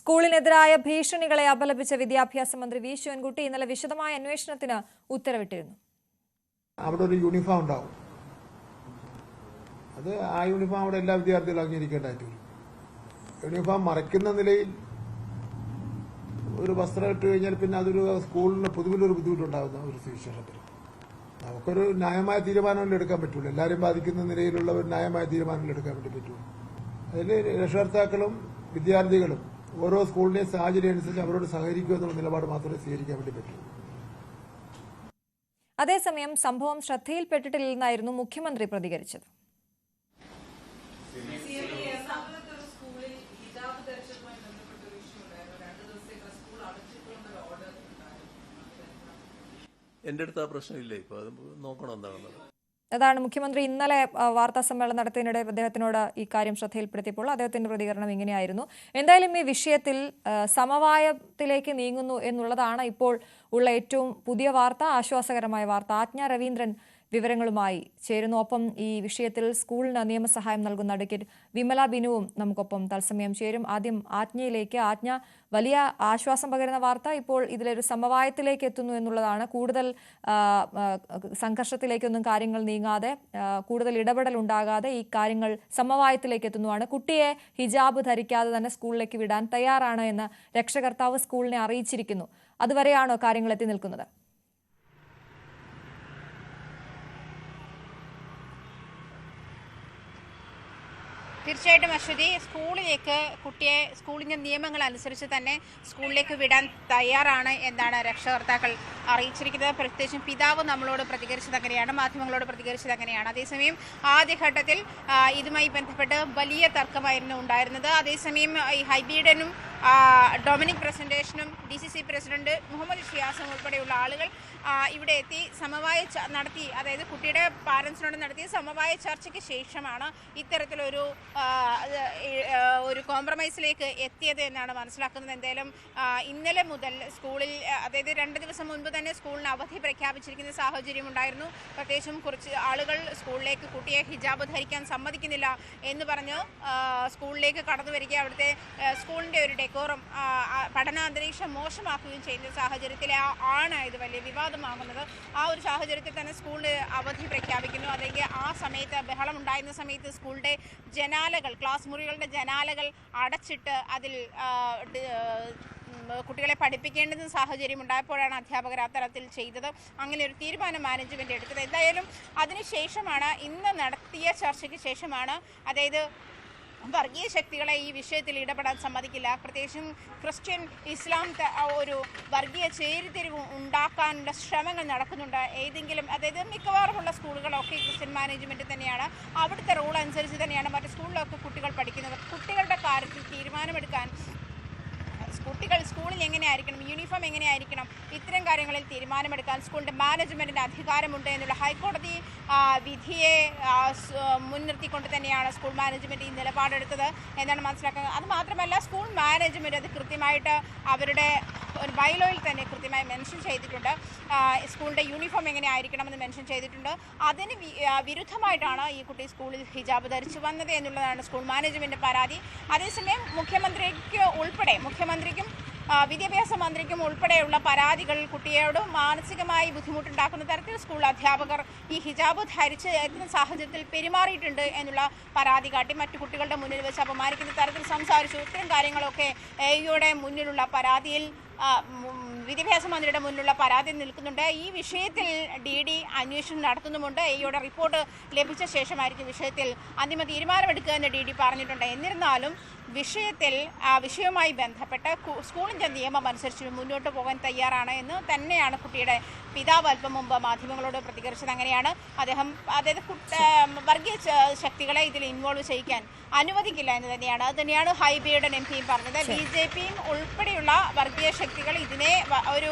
സ്കൂളിനെതിരായ ഭീഷണികളെ അപലപിച്ച വിദ്യാഭ്യാസ മന്ത്രി വി ശിവൻകുട്ടി ഇന്നലെ വിശദമായ അന്വേഷണത്തിന് ഉത്തരവിട്ടിരുന്നു. അവിടെ ഒരു യൂണിഫോം ഉണ്ടാവും. അത് ആ യൂണിഫോം അവിടെ എല്ലാ വിദ്യാർത്ഥികളും അംഗീകരിക്കേണ്ടതായിട്ട് വരും. യൂണിഫോം മറയ്ക്കുന്ന നിലയിൽ ഒരു വസ്ത്രം ഇട്ട് കഴിഞ്ഞാൽ പിന്നെ അതൊരു സ്കൂളിന് പൊതുവിലൊരു ബുദ്ധിമുട്ടുണ്ടാകുന്ന ഒരു സുവിശേഷത്തിൽ നമുക്കൊരു ന്യായമായ തീരുമാനങ്ങൾ എടുക്കാൻ പറ്റുള്ളൂ. എല്ലാവരും ബാധിക്കുന്ന നിലയിലുള്ള ഒരു ന്യായമായ തീരുമാനങ്ങൾ എടുക്കാൻ വേണ്ടി പറ്റുള്ളൂ. അതിൽ രക്ഷകർത്താക്കളും വിദ്യാർത്ഥികളും ഓരോ സ്കൂളിന്റെയും സാഹചര്യം അനുസരിച്ച് അവരോട് സഹകരിക്കുക എന്നുള്ള നിലപാട് മാത്രമേ സ്വീകരിക്കാൻ വേണ്ടി പറ്റൂ. അതേസമയം സംഭവം ശ്രദ്ധയിൽപ്പെട്ടിട്ടില്ലെന്നായിരുന്നു മുഖ്യമന്ത്രി പ്രതികരിച്ചത്. എൻ്റെ അടുത്ത് ആ പ്രശ്നമില്ല. ഇപ്പോൾ അത് നോക്കണം എന്താണെന്നത്. അതാണ് മുഖ്യമന്ത്രി ഇന്നലെ വാർത്താ സമ്മേളനം നടത്തിയതിനിടെ അദ്ദേഹത്തിനോട് ഈ കാര്യം ശ്രദ്ധയിൽപ്പെടുത്തിയപ്പോൾ അദ്ദേഹത്തിന്റെ പ്രതികരണം ഇങ്ങനെയായിരുന്നു. എന്തായാലും ഈ വിഷയത്തിൽ സമവായത്തിലേക്ക് നീങ്ങുന്നു എന്നുള്ളതാണ് ഇപ്പോൾ ഉള്ള ഏറ്റവും പുതിയ വാർത്ത, ആശ്വാസകരമായ വാർത്ത. ആജ്ഞ രവീന്ദ്രൻ വിവരങ്ങളുമായി ചേരുന്നു. ഒപ്പം ഈ വിഷയത്തിൽ സ്കൂളിന് നിയമസഹായം നൽകുന്ന അഡ്വക്കേറ്റ് വിമല ബിനുവും നമുക്കൊപ്പം തത്സമയം ചേരും. ആദ്യം ആജ്ഞയിലേക്ക്. ആജ്ഞ, വലിയ ആശ്വാസം പകരുന്ന വാർത്ത. ഇപ്പോൾ ഇതിലൊരു സമവായത്തിലേക്ക് എത്തുന്നു എന്നുള്ളതാണ്. കൂടുതൽ സംഘർഷത്തിലേക്കൊന്നും കാര്യങ്ങൾ നീങ്ങാതെ, കൂടുതൽ ഇടപെടൽ ഉണ്ടാകാതെ ഈ കാര്യങ്ങൾ സമവായത്തിലേക്ക് എത്തുന്നതാണ്. കുട്ടിയെ ഹിജാബ് ധരിക്കാതെ തന്നെ സ്കൂളിലേക്ക് വിടാൻ തയ്യാറാണ് എന്ന് രക്ഷകർത്താവ് സ്കൂളിനെ അറിയിച്ചിരിക്കുന്നു. അതുവരെയാണോ കാര്യങ്ങൾ എത്തി നിൽക്കുന്നത്? തീർച്ചയായിട്ടും അശ്വതി, സ്കൂളിലേക്ക് കുട്ടിയെ സ്കൂളിൻ്റെ നിയമങ്ങൾ അനുസരിച്ച് തന്നെ സ്കൂളിലേക്ക് വിടാൻ തയ്യാറാണ് എന്നാണ് രക്ഷകർത്താക്കൾ അറിയിച്ചിരിക്കുന്നത്. പ്രത്യേകിച്ചും പിതാവ് നമ്മളോട് പ്രതികരിച്ചത് അങ്ങനെയാണ്, മാധ്യമങ്ങളോട് പ്രതികരിച്ചത് അങ്ങനെയാണ്. അതേസമയം ആദ്യഘട്ടത്തിൽ ഇതുമായി ബന്ധപ്പെട്ട് വലിയ തർക്കമായിരുന്നു ഉണ്ടായിരുന്നത്. അതേസമയം ഈ ഹൈബീഡനും ഡൊമിനിക് പ്രസന്റേഷനും DCC പ്രസിഡന്റ് മുഹമ്മദ് ഷിയാസും ഉൾപ്പെടെയുള്ള ആളുകൾ ഇവിടെ എത്തി സമവായ നടത്തി, അതായത് കുട്ടിയുടെ പാരൻസിനോട് നടത്തിയ സമവായ ചർച്ചയ്ക്ക് ശേഷമാണ് ഇത്തരത്തിലൊരു കോംപ്രമൈസിലേക്ക് എത്തിയത് എന്നാണ് മനസ്സിലാക്കുന്നത്. എന്തായാലും ഇന്നലെ മുതൽ സ്കൂളിൽ, അതായത് 2 ദിവസം മുൻപ് തന്നെ സ്കൂളിന് അവധി പ്രഖ്യാപിച്ചിരിക്കുന്ന സാഹചര്യം ഉണ്ടായിരുന്നു. പ്രത്യേകിച്ചും കുറച്ച് ആളുകൾ സ്കൂളിലേക്ക് കുട്ടിയെ ഹിജാബ് ധരിക്കാൻ സമ്മതിക്കുന്നില്ല എന്ന് പറഞ്ഞ് സ്കൂളിലേക്ക് കടന്നു വരിക, അവിടുത്തെ സ്കൂളിൻ്റെ ഒരു ഡെക്കോറം, പഠനാന്തരീക്ഷം മോശമാക്കുകയും ചെയ്യുന്ന സാഹചര്യത്തിൽ ആണ് ഇത് വലിയ വിവാദമാകുന്നത്. ആ ഒരു സാഹചര്യത്തിൽ തന്നെ സ്കൂളിന് അവധി പ്രഖ്യാപിക്കുന്നു. അല്ലെങ്കിൽ ആ സമയത്ത് ബഹളം ഉണ്ടായിരുന്ന സമയത്ത് സ്കൂളിൻ്റെ ജനാലകൾ, ക്ലാസ് മുറികളുടെ ജനാലകൾ അടച്ചിട്ട് അതിൽ കുട്ടികളെ പഠിപ്പിക്കേണ്ടുന്ന സാഹചര്യം ഉണ്ടായപ്പോഴാണ് അധ്യാപകർ അത്തരത്തിൽ ചെയ്തത്. അങ്ങനെ ഒരു തീരുമാനം മാനേജ്മെൻറ്റ് എടുത്തത്. എന്തായാലും അതിനുശേഷമാണ്, ഇന്ന് നടത്തിയ ചർച്ചയ്ക്ക് ശേഷമാണ്, അതായത് വർഗീയ ശക്തികളെ ഈ വിഷയത്തിൽ ഇടപെടാൻ സമ്മതിക്കില്ല, പ്രത്യേകിച്ചും ക്രിസ്ത്യൻ ഇസ്ലാം ഒരു വർഗീയ ചേരിതിരിവ് ഉണ്ടാക്കാനുള്ള ശ്രമങ്ങൾ നടക്കുന്നുണ്ട്. ഏതെങ്കിലും, അതായത് മിക്കവാറുമുള്ള സ്കൂളുകളൊക്കെ ക്രിസ്ത്യൻ മാനേജ്മെൻറ്റ് തന്നെയാണ്, അവിടുത്തെ റൂൾ അനുസരിച്ച് തന്നെയാണ് മറ്റ് സ്കൂളിലൊക്കെ കുട്ടികൾ പഠിക്കുന്നത്. കുട്ടികളുടെ കാര്യത്തിൽ തീരുമാനമെടുക്കാൻ സ്കൂളിൽ എങ്ങനെയായിരിക്കണം, യൂണിഫോം എങ്ങനെയായിരിക്കണം, ഇത്തരം കാര്യങ്ങളിൽ തീരുമാനമെടുക്കാൻ സ്കൂളിൻ്റെ മാനേജ്മെൻറ്റിന് അധികാരമുണ്ട് എന്നുള്ള ഹൈക്കോടതി വിധിയെ മുൻനിർത്തിക്കൊണ്ട് തന്നെയാണ് സ്കൂൾ മാനേജ്മെൻറ്റ് ഈ നിലപാടെടുത്തത് എന്നാണ് മനസ്സിലാക്കുന്നത്. അതുമാത്രമല്ല, സ്കൂൾ മാനേജ്മെൻറ്റ് അത് കൃത്യമായിട്ട് അവരുടെ ഒരു ബൈലോയിൽ തന്നെ കൃത്യമായി മെൻഷൻ ചെയ്തിട്ടുണ്ട്. സ്കൂളിൻ്റെ യൂണിഫോം എങ്ങനെ ആയിരിക്കണമെന്ന് മെൻഷൻ ചെയ്തിട്ടുണ്ട്. അതിന് വിരുദ്ധമായിട്ടാണ് ഈ കുട്ടി സ്കൂളിൽ ഹിജാബ് ധരിച്ചു വന്നത് എന്നുള്ളതാണ് സ്കൂൾ മാനേജ്മെൻറ്റ് പരാതി. അതേസമയം മുഖ്യമന്ത്രിക്കും വിദ്യാഭ്യാസ മന്ത്രിക്കും ഉൾപ്പെടെയുള്ള പരാതികൾ കുട്ടിയോട് മാനസികമായി ബുദ്ധിമുട്ടുണ്ടാക്കുന്ന തരത്തിൽ സ്കൂൾ അധ്യാപകർ ഈ ഹിജാബ് ധരിച്ച് എത്തുന്ന സാഹചര്യത്തിൽ പെരുമാറിയിട്ടുണ്ട് എന്നുള്ള പരാതി കാട്ടി മറ്റു കുട്ടികളുടെ മുന്നിൽ വെച്ച് അപമാനിക്കുന്ന തരത്തിൽ സംസാരിച്ചു. ഇത്തരം കാര്യങ്ങളൊക്കെ AEയുടെ മുന്നിലുള്ള പരാതിയിൽ, വിദ്യാഭ്യാസ മന്ത്രിയുടെ മുന്നിലുള്ള പരാതി നിൽക്കുന്നുണ്ട്. ഈ വിഷയത്തിൽ DD അന്വേഷണം നടത്തുന്നുമുണ്ട്. AEയുടെ റിപ്പോർട്ട് ലഭിച്ച ശേഷമായിരിക്കും വിഷയത്തിൽ അന്തിമ തീരുമാനമെടുക്കുക എന്ന് DD പറഞ്ഞിട്ടുണ്ട്. എന്നിരുന്നാലും വിഷയവുമായി ബന്ധപ്പെട്ട് സ്കൂളിൻ്റെ നിയമം അനുസരിച്ച് മുന്നോട്ട് പോകാൻ തയ്യാറാണ് എന്ന് തന്നെയാണ് കുട്ടിയുടെ പിതാവ് അല്പം മുമ്പ് മാധ്യമങ്ങളോട് പ്രതികരിച്ചത്. അങ്ങനെയാണ് അതായത് വർഗീയ ശക്തികളെ ഇതിൽ ഇൻവോൾവ് ചെയ്യിക്കാൻ അനുവദിക്കില്ല എന്ന് തന്നെയാണ്. അത് തന്നെയാണ് ഹൈബിയുടെ MP പറഞ്ഞത്. BJPയും ഉൾപ്പെടെയുള്ള വർഗീയ ശക്തികൾ ഇതിനെ ഒരു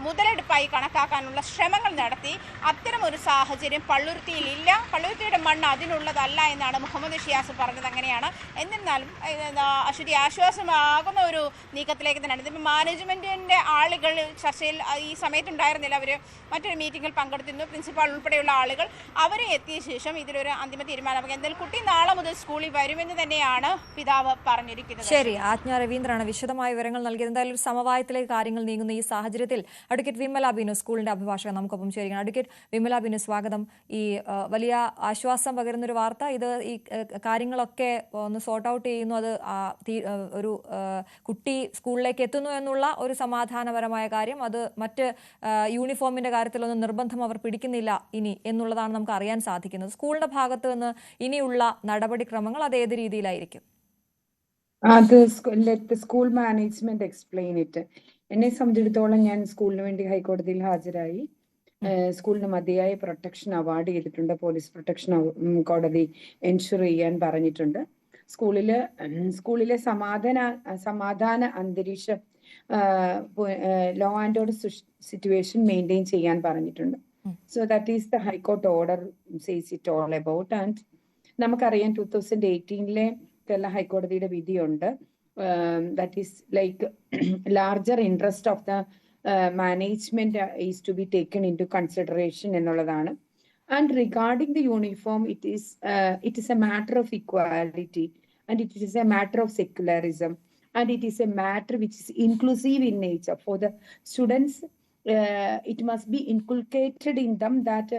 മുതലെടുപ്പായി കണക്കാക്കാനുള്ള ശ്രമങ്ങൾ നടത്തി. അത്തരമൊരു സാഹചര്യം പള്ളുരുത്തിയിൽ ഇല്ല. പള്ളുരുത്തിയുടെ മണ്ണ് അതിനുള്ളതല്ല എന്നാണ് മുഹമ്മദ് ഷിയാസ് പറഞ്ഞത്. അങ്ങനെയാണ്. എന്നിരുന്നാലും അശ്വതി ആശ്വാസമാകുന്ന ഒരു നീക്കത്തിലേക്ക് തന്നെയാണ്. ഇതിപ്പോൾ മാനേജ്മെന്റിന്റെ ആളുകൾ ചർച്ചയിൽ ഈ സമയത്തുണ്ടായിരുന്നില്ല. അവർ മറ്റൊരു മീറ്റിംഗിൽ പങ്കെടുത്തിരുന്നു. പ്രിൻസിപ്പാൾ ഉൾപ്പെടെയുള്ള ആളുകൾ അവരെ എത്തിയ ശേഷം ഇതിലൊരു അന്തിമ തീരുമാനമാകും. എന്തായാലും കുട്ടി നാളെ മുതൽ സ്കൂളിൽ വരുമെന്ന് തന്നെയാണ് പിതാവ് പറഞ്ഞിരിക്കുന്നത്. ശരി, ആജ്ഞ രവീന്ദ്രനാണ് വിശദമായ വിവരങ്ങൾ നൽകിയത്. എന്തായാലും ഒരു സമവായത്തിലേക്ക് കാര്യങ്ങൾ നീങ്ങുന്ന ഈ സാഹചര്യത്തിൽ അഡ്വക്കേറ്റ് വിമല ബിനു, സ്കൂളിന്റെ അഭിഭാഷകൻ, നമുക്കൊപ്പം ചേരുകയാണ്. അഡ്വക്കേറ്റ് വിമല ബിനു, സ്വാഗതം. ഈ വലിയ ആശ്വാസം പകരുന്നൊരു വാർത്ത, ഇത് ഈ കാര്യങ്ങളൊക്കെ ഒന്ന് സോർട്ട് ഔട്ട് ചെയ്യുന്നു, അത് ഒരു കുട്ടി സ്കൂളിലേക്ക് എത്തുന്നു എന്നുള്ള ഒരു സമാധാനപരമായ കാര്യം, അത് മറ്റ് യൂണിഫോമിന്റെ കാര്യത്തിലൊന്നും നിർബന്ധം അവർ പിടിക്കുന്നില്ല ഇനി എന്നുള്ളതാണ് നമുക്ക് അറിയാൻ സാധിക്കുന്നത്. സ്കൂളിന്റെ ഭാഗത്ത് നിന്ന് ഇനിയുള്ള നടപടിക്രമങ്ങൾ അത് ഏത് രീതിയിലായിരിക്കും? Let school management explain it. എന്നെ സംബന്ധിച്ചിടത്തോളം ഞാൻ സ്കൂളിന് വേണ്ടി ഹൈക്കോടതിയിൽ ഹാജരായി. സ്കൂളിന് മതിയായ പ്രൊട്ടക്ഷൻ അവാർഡ് ചെയ്തിട്ടുണ്ട്. പോലീസ് പ്രൊട്ടക്ഷൻ കോടതി എൻഷുർ ചെയ്യാൻ പറഞ്ഞിട്ടുണ്ട്. സ്കൂളിലെ സമാധാന അന്തരീക്ഷം, law and order situation maintain ചെയ്യാൻ പറഞ്ഞിട്ടുണ്ട്. So that is the high court order says it all about. And നമുക്കറിയാം 2018 കേരള ഹൈക്കോടതിയുടെ വിധിയുണ്ട്. That is like larger interest of the management is to be taken into consideration എന്നുള്ളതാണ്. And regarding the uniform, it is A matter of equality and it is A matter of secularism and it is a matter which is inclusive in nature. For the students, it must be inculcated in them that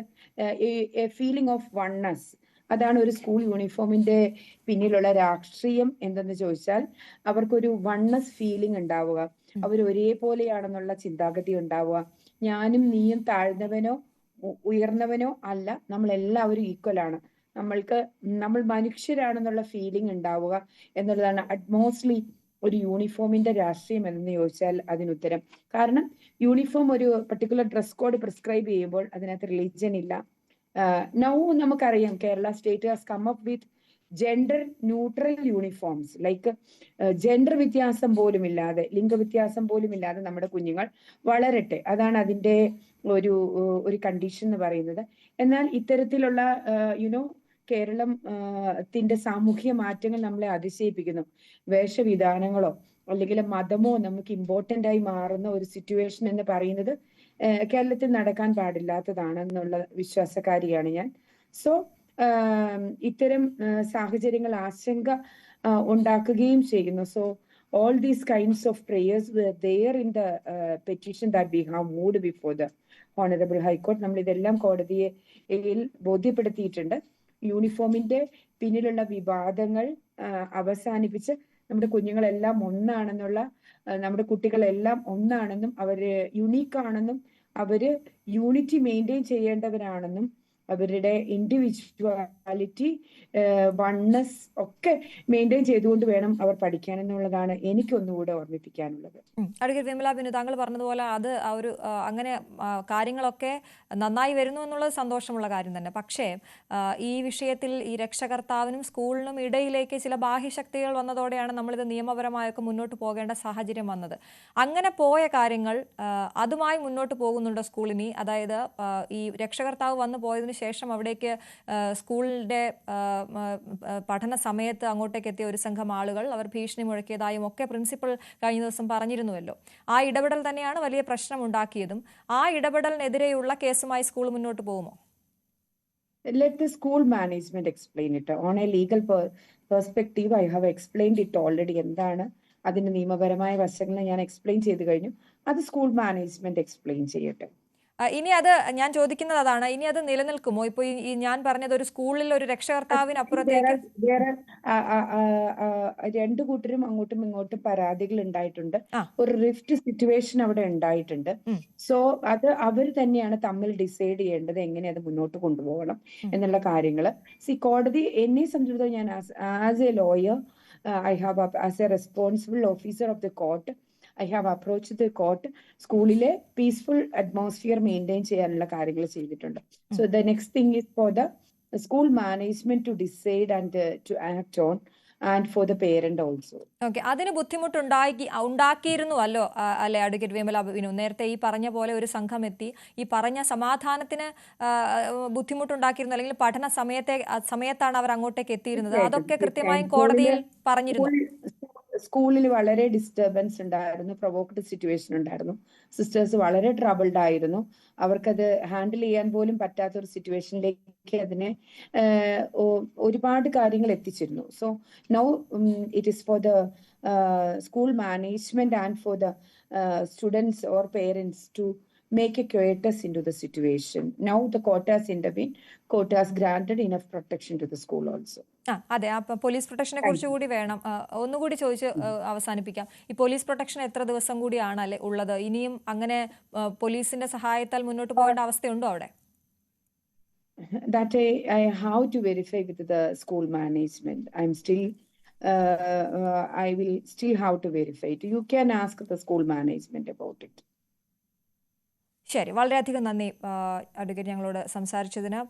a feeling of oneness. അതാണ് ഒരു school യൂണിഫോമിന്റെ പിന്നിലുള്ള രാഷ്ട്രീയം എന്തെന്ന് ചോദിച്ചാൽ, അവർക്കൊരു oneness feeling ഉണ്ടാവുക, അവർ ഒരേപോലെയാണെന്നുള്ള ചിന്താഗതി ഉണ്ടാവുക. ഞാനും നീയും താഴ്ന്നവനോ ഉയർന്നവനോ അല്ല, നമ്മളെല്ലാവരും ഈക്വൽ ആണ്, നമ്മൾ മനുഷ്യരാണെന്നുള്ള ഫീലിംഗ് ഉണ്ടാവുക എന്നുള്ളതാണ് അറ്റ്മോസ്റ്റ്ലി ഒരു യൂണിഫോമിന്റെ രാഷ്ട്രീയം എന്ന് ചോദിച്ചാൽ അതിനുത്തരം. കാരണം യൂണിഫോം ഒരു പർട്ടിക്കുലർ ഡ്രസ് കോഡ് പ്രിസ്ക്രൈബ് ചെയ്യുമ്പോൾ അതിനകത്ത് റിലീജിയൻ ഇല്ല. നൗ നമുക്കറിയാം Kerala state has come up with gender neutral uniforms, like gender വ്യത്യാസം പോലും ഇല്ലാതെ, ലിംഗവ്യത്യാസം പോലും ഇല്ലാതെ നമ്മുടെ കുഞ്ഞുങ്ങൾ വളരട്ടെ, അതാണ് അതിന്റെ ഒരു കണ്ടീഷൻ എന്ന് പറയുന്നത്. എന്നാൽ ഇത്തരത്തിലുള്ള കേരളത്തിന്റെ സാമൂഹ്യ മാറ്റങ്ങൾ നമ്മളെ അതിശയിപ്പിക്കുന്നു. വേഷവിധാനങ്ങളോ അല്ലെങ്കിൽ മതമോ നമുക്ക് ഇമ്പോർട്ടന്റ് ആയി മാറുന്ന ഒരു സിറ്റുവേഷൻ എന്ന് പറയുന്നത് കേരളത്തിൽ നടക്കാൻ പാടില്ലാത്തതാണെന്നുള്ള വിശ്വാസക്കാരിയാണ് ഞാൻ. സോ ഇത്തരം സാഹചര്യങ്ങൾ ആശങ്ക ഉണ്ടാക്കുകയും ചെയ്യുന്നു. So all these kinds of prayers were there in the petition that we have moved before the Honorable High Court. നമ്മൾ ഇതെല്ലാം കോടതിയിൽ ബോധ്യപ്പെടുത്തിയിട്ടുണ്ട്. യൂണിഫോമിന്റെ പിന്നിലുള്ള വിവാദങ്ങൾ അവസാനിപ്പിച്ച് നമ്മുടെ കുഞ്ഞുങ്ങളെല്ലാം ഒന്നാണെന്നുള്ള, നമ്മുടെ കുട്ടികളെല്ലാം ഒന്നാണെന്നും അവര് യുണീക്കാണെന്നും അവര് യൂണിറ്റി മെയിൻറ്റെയിൻ ചെയ്യേണ്ടവരാണെന്നും അവരുടെ ഇൻഡിവിജ്വാലിറ്റി, വണ്ണസ് ഒക്കെ മെയിൻറ്റെയിൻ ചെയ്തുകൊണ്ട് വേണം അവർ പഠിക്കാൻ എന്നുള്ളതാണ് എനിക്കൊന്നുകൂടെ ഓർമ്മിപ്പിക്കാനുള്ളത്. അഡ്വക്കേറ്റ് വിമല ബിനു, താങ്കൾ പറഞ്ഞതുപോലെ അത് അങ്ങനെ കാര്യങ്ങളൊക്കെ നന്നായി വരുന്നു എന്നുള്ളത് സന്തോഷമുള്ള കാര്യം തന്നെ. പക്ഷേ ഈ വിഷയത്തിൽ ഈ രക്ഷകർത്താവിനും സ്കൂളിനും ഇടയിലേക്ക് ചില ബാഹ്യശക്തികൾ വന്നതോടെയാണ് നമ്മളിത് നിയമപരമായൊക്കെ മുന്നോട്ട് പോകേണ്ട സാഹചര്യം വന്നത്. അങ്ങനെ പോയ കാര്യങ്ങൾ അതുമായി മുന്നോട്ട് പോകുന്നുണ്ടോ സ്കൂളിനി? അതായത് ഈ രക്ഷകർത്താവ് വന്നു പോയതിനു ശേഷം അവിടേക്ക് സ്കൂളിന്റെ പഠന സമയത്ത് അങ്ങോട്ടേക്ക് എത്തിയ ഒരു സംഘം ആളുകൾ അവർ ഭീഷണി മുഴക്കിയതായും ഒക്കെ പ്രിൻസിപ്പൽ കഴിഞ്ഞ ദിവസം പറഞ്ഞിരുന്നുവല്ലോ. ആ ഇടപെടൽ തന്നെയാണ് വലിയ പ്രശ്നം ഉണ്ടാക്കിയതും. ആ ഇടപെടലിനെതിരെയുള്ള കേസുമായി സ്കൂൾ മുന്നോട്ട് പോകുമോ? Let the school management explain it. On a legal perspective, I have explained it already. എന്താണ് അതിന്റെ നിയമപരമായ വശങ്ങൾ ഞാൻ എക്സ്പ്ലെയിൻ ചെയ്തു കഴിഞ്ഞു. അത് സ്കൂൾ മാനേജ്മെന്റ് എക്സ്പ്ലെയിൻ ചെയ്യട്ടെ. ഇനി അത് ഞാൻ ചോദിക്കുന്നത് അതാണ്, ഇനി അത് നിലനിൽക്കുമോ? ഇപ്പൊ ഈ ഞാൻ പറഞ്ഞത് ഒരു സ്കൂളിൽ ഒരു രക്ഷകർത്താവിനപ്പുറത്തേക്ക് രണ്ടു കൂട്ടരും അങ്ങോട്ടും ഇങ്ങോട്ടും പരാതികൾ ഉണ്ടായിട്ടുണ്ട്. ഒരു റിഫ്റ്റ് സിറ്റുവേഷൻ അവിടെ ഉണ്ടായിട്ടുണ്ട്. സോ അത് അവർ തന്നെയാണ് തമ്മിൽ ഡിസൈഡ് ചെയ്യേണ്ടത് എങ്ങനെ അത് മുന്നോട്ട് കൊണ്ടുപോകണം എന്നുള്ള കാര്യങ്ങള്. കോടതി എന്നെ സംബന്ധിച്ചിടത്തോളം ഞാൻ as A lawyer, I have as a responsible officer of the court, I have approached the court. സ്കൂളിലെ പീസ്ഫുൾ അറ്റ്മോസ്ഫിയർ മെയിൻറ്റെയിൻ ചെയ്യാനുള്ള കാര്യങ്ങൾ ചെയ്തിട്ടുണ്ട്. So the next thing is for the school management to decide and to act on. and for the parent also. Okay, അതിന് ഉണ്ടാക്കിയിരുന്നു അല്ലോ അല്ലെ advocate Vimala Binu? നേരത്തെ ഈ പറഞ്ഞ പോലെ ഒരു സംഘം എത്തി ഈ പറഞ്ഞ സമാധാനത്തിന് ബുദ്ധിമുട്ടുണ്ടാക്കിയിരുന്നു, അല്ലെങ്കിൽ പഠന സമയത്താണ് അവർ അങ്ങോട്ടേക്ക് എത്തിയിരുന്നത്. അതൊക്കെ കൃത്യമായും കോടതിയിൽ പറഞ്ഞിരുന്നു. സ്കൂളിൽ വളരെ ഡിസ്റ്റർബൻസ് ഉണ്ടായിരുന്നു, പ്രൊവോക്ഡ് സിറ്റുവേഷൻ ഉണ്ടായിരുന്നു. സിസ്റ്റേഴ്സ് വളരെ ട്രബിൾഡ് ആയിരുന്നു. അവർക്കത് ഹാൻഡിൽ ചെയ്യാൻ പോലും പറ്റാത്ത ഒരു സിറ്റുവേഷനിലേക്ക് അതിനെ ഒരുപാട് കാര്യങ്ങൾ എത്തിച്ചിരുന്നു. So now it is for the school management and for the students or parents to make a quietus into the situation. Now the court has intervened. Court has granted enough protection to the school also. അതെ, അപ്പൊ police പ്രൊട്ടക്ഷനെ കുറിച്ച് കൂടി വേണം ഒന്നുകൂടി ചോദിച്ച് അവസാനിപ്പിക്കാം. ഈ police protection എത്ര ദിവസം കൂടിയാണ് അല്ലെ ഉള്ളത്? ഇനിയും അങ്ങനെ പോലീസിന്റെ സഹായത്താൽ മുന്നോട്ട് പോകേണ്ട അവസ്ഥയുണ്ടോ അവിടെ? That I have to verify with the school management. I'm still I will still have to verify it. You can ask the school management about it. ശരി, വളരെയധികം നന്ദി അഡ്വക്കേറ്റ് ഞങ്ങളോട് സംസാരിച്ചതിന്.